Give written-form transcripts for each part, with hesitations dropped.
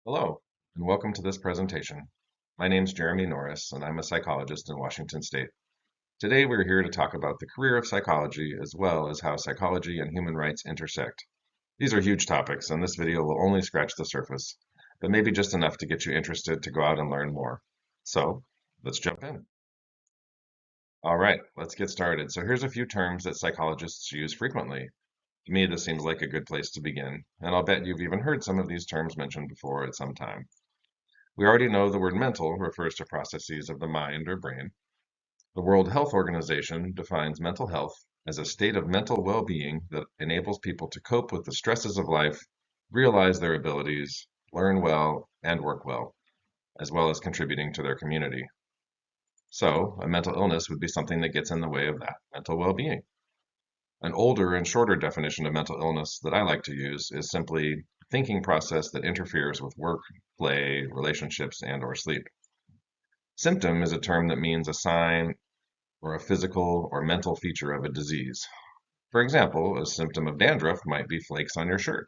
Hello, and welcome to this presentation. My name is Jeremy Norris, and I'm a psychologist in Washington State. Today, we're here to talk about the career of psychology as well as how psychology and human rights intersect. These are huge topics, and this video will only scratch the surface, but maybe just enough to get you interested to go out and learn more. So, let's jump in. All right, let's get started. So, here's a few terms that psychologists use frequently. To me, this seems like a good place to begin, and I'll bet you've even heard some of these terms mentioned before at some time. We already know the word mental refers to processes of the mind or brain. The World Health Organization defines mental health as a state of mental well-being that enables people to cope with the stresses of life, realize their abilities, learn well, and work well as contributing to their community. So, a mental illness would be something that gets in the way of that mental well-being. An older and shorter definition of mental illness that I like to use is simply thinking process that interferes with work, play, relationships, and/or sleep. Symptom is a term that means a sign or a physical or mental feature of a disease. For example, a symptom of dandruff might be flakes on your shirt,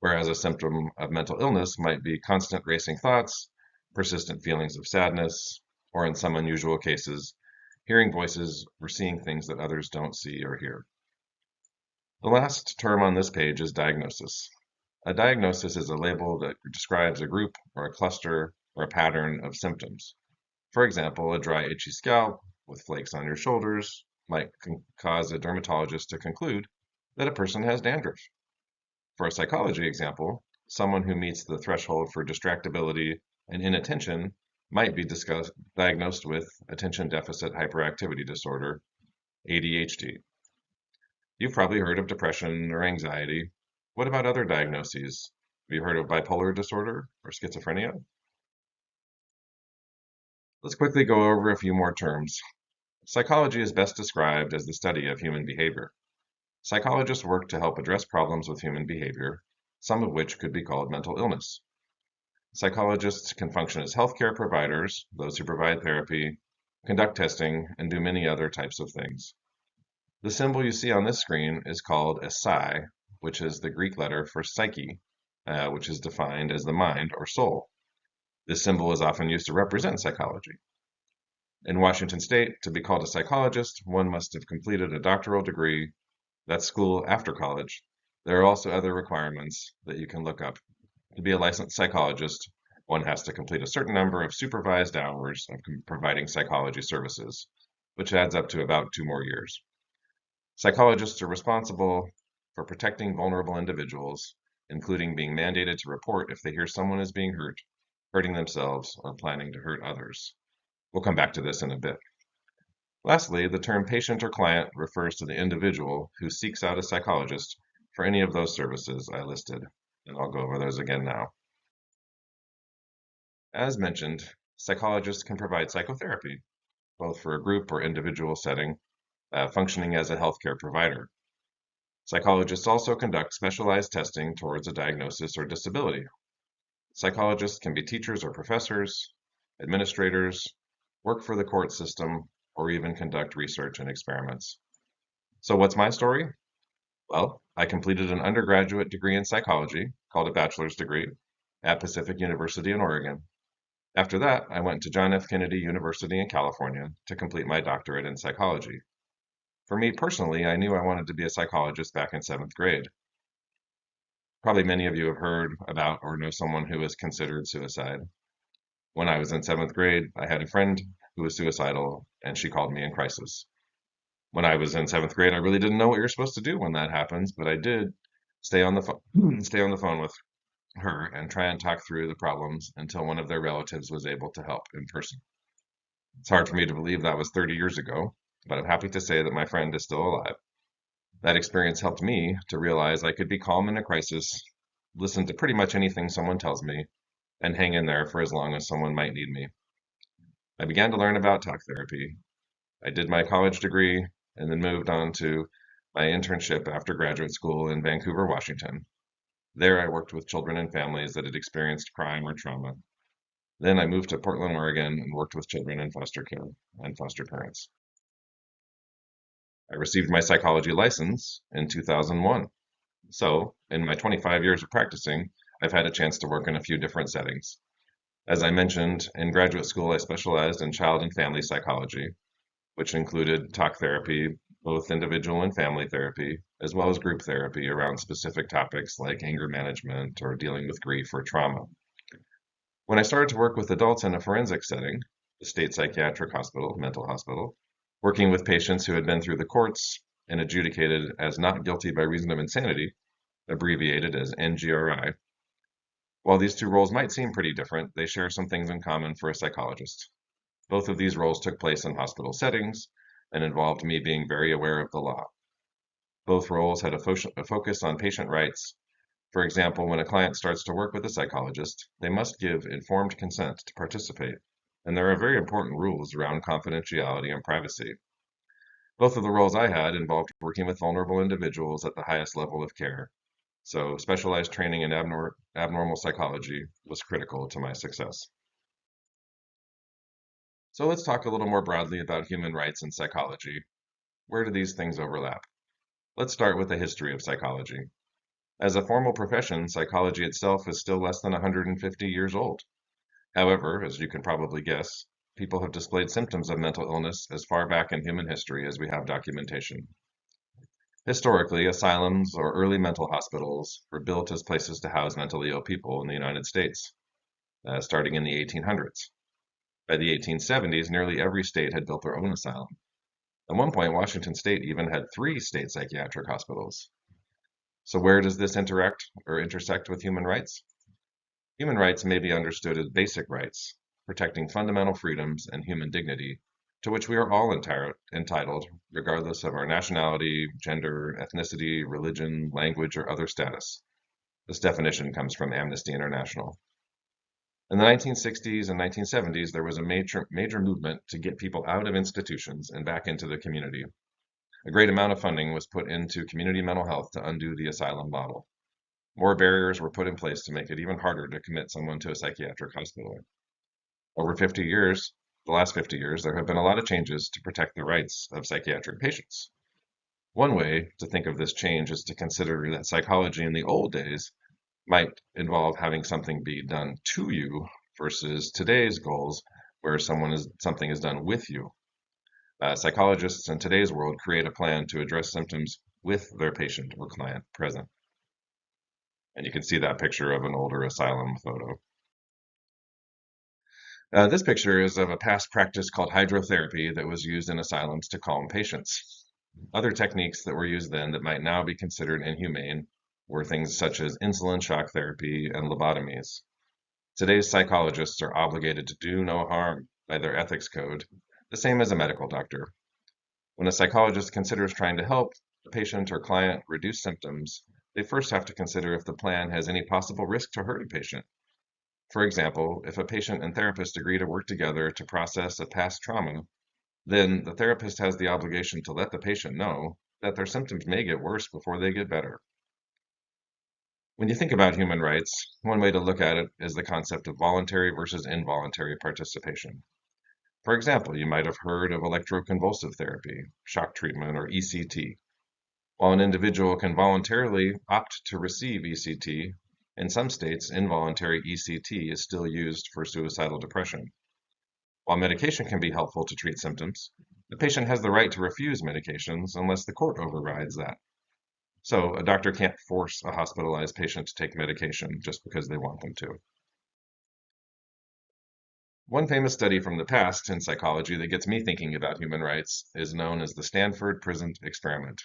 whereas a symptom of mental illness might be constant racing thoughts, persistent feelings of sadness, or in some unusual cases, hearing voices or seeing things that others don't see or hear. The last term on this page is diagnosis. A diagnosis is a label that describes a group or a cluster or a pattern of symptoms. For example, a dry, itchy scalp with flakes on your shoulders might cause a dermatologist to conclude that a person has dandruff. For a psychology example, someone who meets the threshold for distractibility and inattention might be diagnosed with attention deficit hyperactivity disorder, ADHD. You've probably heard of depression or anxiety. What about other diagnoses? Have you heard of bipolar disorder or schizophrenia? Let's quickly go over a few more terms. Psychology is best described as the study of human behavior. Psychologists work to help address problems with human behavior, some of which could be called mental illness. Psychologists can function as healthcare providers, those who provide therapy, conduct testing, and do many other types of things. The symbol you see on this screen is called a psi, which is the Greek letter for psyche, which is defined as the mind or soul. This symbol is often used to represent psychology. In Washington State, to be called a psychologist, one must have completed a doctoral degree. That's school after college. There are also other requirements that you can look up. To be a licensed psychologist, one has to complete a certain number of supervised hours of providing psychology services, which adds up to about 2 more years. Psychologists are responsible for protecting vulnerable individuals, including being mandated to report if they hear someone is being hurt, hurting themselves, or planning to hurt others. We'll come back to this in a bit. Lastly, the term patient or client refers to the individual who seeks out a psychologist for any of those services I listed, and I'll go over those again now. As mentioned, psychologists can provide psychotherapy, both for a group or individual setting, functioning as a healthcare provider. Psychologists also conduct specialized testing towards a diagnosis or disability. Psychologists can be teachers or professors, administrators, work for the court system, or even conduct research and experiments. So what's my story? Well, I completed an undergraduate degree in psychology, called a bachelor's degree, at Pacific University in Oregon. After that, I went to John F. Kennedy University in California to complete my doctorate in psychology. For me personally, I knew I wanted to be a psychologist back in 7th grade. Probably many of you have heard about or know someone who has considered suicide. When I was in 7th grade, I had a friend who was suicidal, and she called me in crisis. When I was in 7th grade, I really didn't know what you're supposed to do when that happens, but I did stay on the phone, stay on the phone with her and try and talk through the problems until one of their relatives was able to help in person. It's hard for me to believe that was 30 years ago, but I'm happy to say that my friend is still alive. That experience helped me to realize I could be calm in a crisis, listen to pretty much anything someone tells me, and hang in there for as long as someone might need me. I began to learn about talk therapy. I did my college degree and then moved on to my internship after graduate school in Vancouver, Washington. There I worked with children and families that had experienced crime or trauma. Then I moved to Portland, Oregon and worked with children in foster care and foster parents. I received my psychology license in 2001. So, in my 25 years of practicing, I've had a chance to work in a few different settings. As I mentioned, in graduate school, I specialized in child and family psychology, which included talk therapy, both individual and family therapy, as well as group therapy around specific topics like anger management or dealing with grief or trauma. When I started to work with adults in a forensic setting, the state psychiatric hospital, mental hospital, working with patients who had been through the courts and adjudicated as not guilty by reason of insanity, abbreviated as NGRI. While these two roles might seem pretty different, they share some things in common for a psychologist. Both of these roles took place in hospital settings and involved me being very aware of the law. Both roles had a focus on patient rights. For example, when a client starts to work with a psychologist, they must give informed consent to participate, and there are very important rules around confidentiality and privacy. Both of the roles I had involved working with vulnerable individuals at the highest level of care, so specialized training in abnormal psychology was critical to my success. So let's talk a little more broadly about human rights and psychology. Where do these things overlap? Let's start with the history of psychology. As a formal profession, psychology itself is still less than 150 years old. However, as you can probably guess, people have displayed symptoms of mental illness as far back in human history as we have documentation. Historically, asylums or early mental hospitals were built as places to house mentally ill people in the United States, starting in the 1800s. By the 1870s, nearly every state had built their own asylum. At one point, Washington State even had 3 state psychiatric hospitals. So where does this interact or intersect with human rights? Human rights may be understood as basic rights, protecting fundamental freedoms and human dignity, to which we are all entitled, regardless of our nationality, gender, ethnicity, religion, language, or other status. This definition comes from Amnesty International. In the 1960s and 1970s, there was a major movement to get people out of institutions and back into the community. A great amount of funding was put into community mental health to undo the asylum model. More barriers were put in place to make it even harder to commit someone to a psychiatric hospital. Over the last 50 years, there have been a lot of changes to protect the rights of psychiatric patients. One way to think of this change is to consider that psychology in the old days might involve having something be done to you versus today's goals where something is done with you. Psychologists in today's world create a plan to address symptoms with their patient or client present. And you can see that picture of an older asylum photo. This picture is of a past practice called hydrotherapy that was used in asylums to calm patients. Other techniques that were used then that might now be considered inhumane were things such as insulin shock therapy and lobotomies. Today's psychologists are obligated to do no harm by their ethics code, the same as a medical doctor. When a psychologist considers trying to help a patient or client reduce symptoms, they first have to consider if the plan has any possible risk to hurt a patient. For example, if a patient and therapist agree to work together to process a past trauma, then the therapist has the obligation to let the patient know that their symptoms may get worse before they get better. When you think about human rights, one way to look at it is the concept of voluntary versus involuntary participation. For example, you might have heard of electroconvulsive therapy, shock treatment, or ECT. While an individual can voluntarily opt to receive ECT, in some states, involuntary ECT is still used for suicidal depression. While medication can be helpful to treat symptoms, the patient has the right to refuse medications unless the court overrides that. So a doctor can't force a hospitalized patient to take medication just because they want them to. One famous study from the past in psychology that gets me thinking about human rights is known as the Stanford Prison Experiment.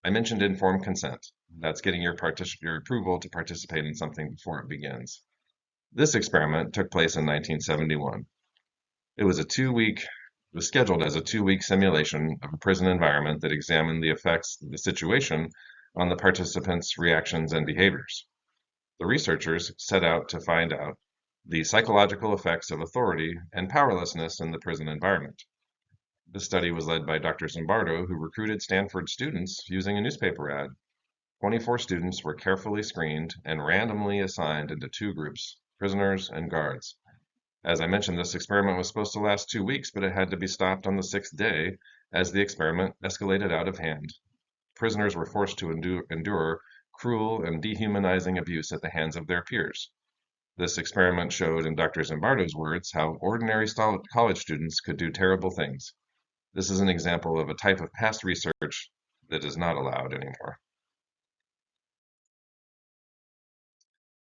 I mentioned informed consent. That's getting your approval to participate in something before it begins. This experiment took place in 1971. It was scheduled as a 2-week simulation of a prison environment that examined the effects of the situation on the participants' reactions and behaviors. The researchers set out to find out the psychological effects of authority and powerlessness in the prison environment. The study was led by Dr. Zimbardo, who recruited Stanford students using a newspaper ad. 24 students were carefully screened and randomly assigned into 2 groups, prisoners and guards. As I mentioned, this experiment was supposed to last 2 weeks, but it had to be stopped on the 6th day as the experiment escalated out of hand. Prisoners were forced to endure cruel, and dehumanizing abuse at the hands of their peers. This experiment showed, in Dr. Zimbardo's words, how ordinary college students could do terrible things. This is an example of a type of past research that is not allowed anymore.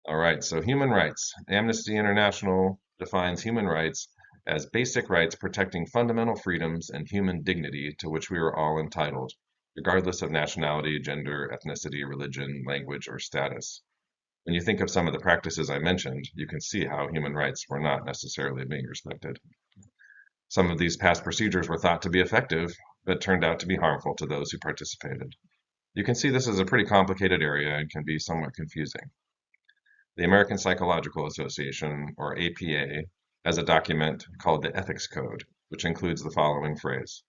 All right, so human rights. Amnesty International defines human rights as basic rights protecting fundamental freedoms and human dignity to which we are all entitled, regardless of nationality, gender, ethnicity, religion, language, or status. When you think of some of the practices I mentioned, you can see how human rights were not necessarily being respected. Some of these past procedures were thought to be effective, but turned out to be harmful to those who participated. You can see this is a pretty complicated area and can be somewhat confusing. The American Psychological Association, or APA, has a document called the Ethics Code, which includes the following phrase: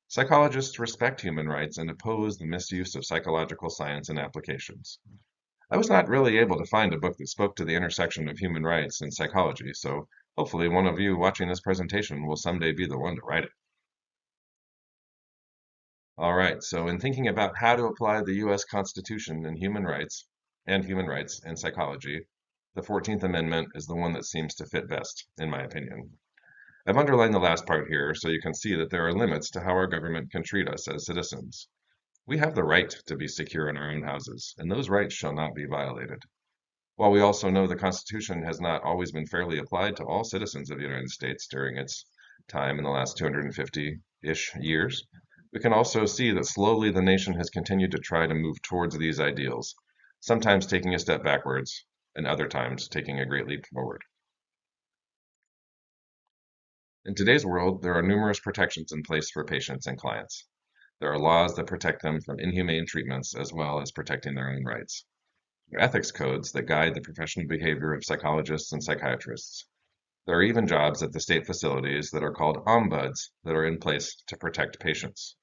psychologists respect human rights and oppose the misuse of psychological science and applications. I was not really able to find a book that spoke to the intersection of human rights and psychology, so hopefully one of you watching this presentation will someday be the one to write it. All right, so in thinking about how to apply the U.S. Constitution and human rights in psychology, the 14th Amendment is the one that seems to fit best, in my opinion. I've underlined the last part here so you can see that there are limits to how our government can treat us as citizens. We have the right to be secure in our own houses, and those rights shall not be violated. While we also know the Constitution has not always been fairly applied to all citizens of the United States during its time in the last 250-ish years, we can also see that slowly the nation has continued to try to move towards these ideals, sometimes taking a step backwards, and other times taking a great leap forward. In today's world, there are numerous protections in place for patients and clients. There are laws that protect them from inhumane treatments as well as protecting their own rights. There are ethics codes that guide the professional behavior of psychologists and psychiatrists. There are even jobs at the state facilities that are called ombuds that are in place to protect patients.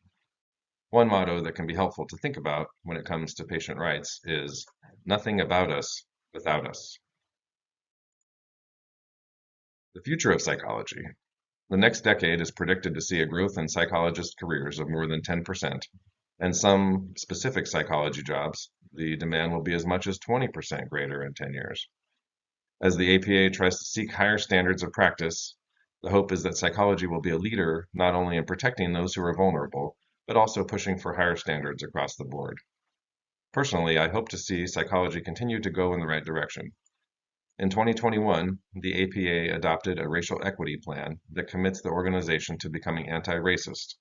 One motto that can be helpful to think about when it comes to patient rights is nothing about us without us. The future of psychology. The next decade is predicted to see a growth in psychologist careers of more than 10%, and some specific psychology jobs, the demand will be as much as 20% greater in 10 years. As the APA tries to seek higher standards of practice, the hope is that psychology will be a leader not only in protecting those who are vulnerable, but also pushing for higher standards across the board. Personally, I hope to see psychology continue to go in the right direction. In 2021, the APA adopted a racial equity plan that commits the organization to becoming anti-racist.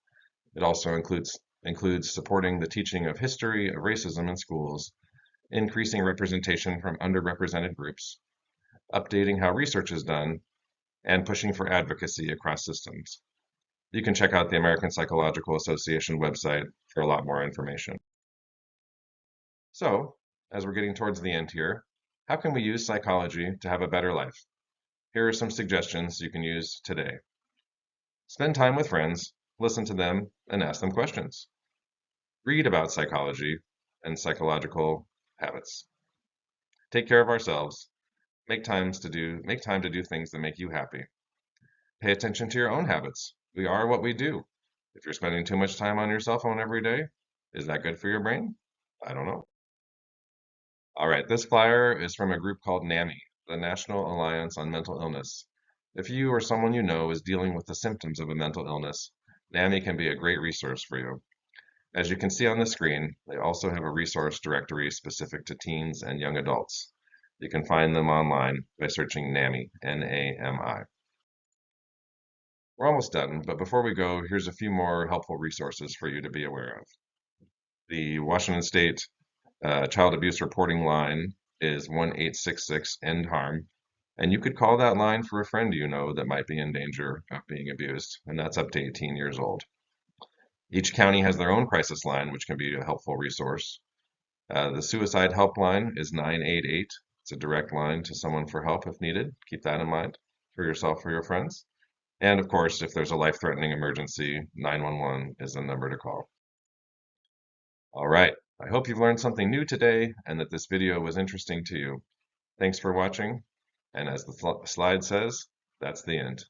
It also includes supporting the teaching of history of racism in schools, increasing representation from underrepresented groups, updating how research is done, and pushing for advocacy across systems. You can check out the American Psychological Association website for a lot more information. So, as we're getting towards the end here, how can we use psychology to have a better life? Here are some suggestions you can use today. Spend time with friends, listen to them, and ask them questions. Read about psychology and psychological habits. Take care of ourselves. Make time to do things that make you happy. Pay attention to your own habits. We are what we do. If you're spending too much time on your cell phone every day, is that good for your brain? I don't know. All right, this flyer is from a group called NAMI, the National Alliance on Mental Illness. If you or someone you know is dealing with the symptoms of a mental illness, NAMI can be a great resource for you. As you can see on the screen, they also have a resource directory specific to teens and young adults. You can find them online by searching NAMI, N-A-M-I. We're almost done, but before we go, here's a few more helpful resources for you to be aware of. The Washington State Child Abuse Reporting Line is 1-866-END-HARM, and you could call that line for a friend you know that might be in danger of being abused, and that's up to 18 years old. Each county has their own crisis line, which can be a helpful resource. The Suicide Helpline is 988. It's a direct line to someone for help if needed. Keep that in mind for yourself or your friends. And of course, if there's a life-threatening emergency, 911 is the number to call. All right. I hope you've learned something new today and that this video was interesting to you. Thanks for watching, and as the slide says, that's the end.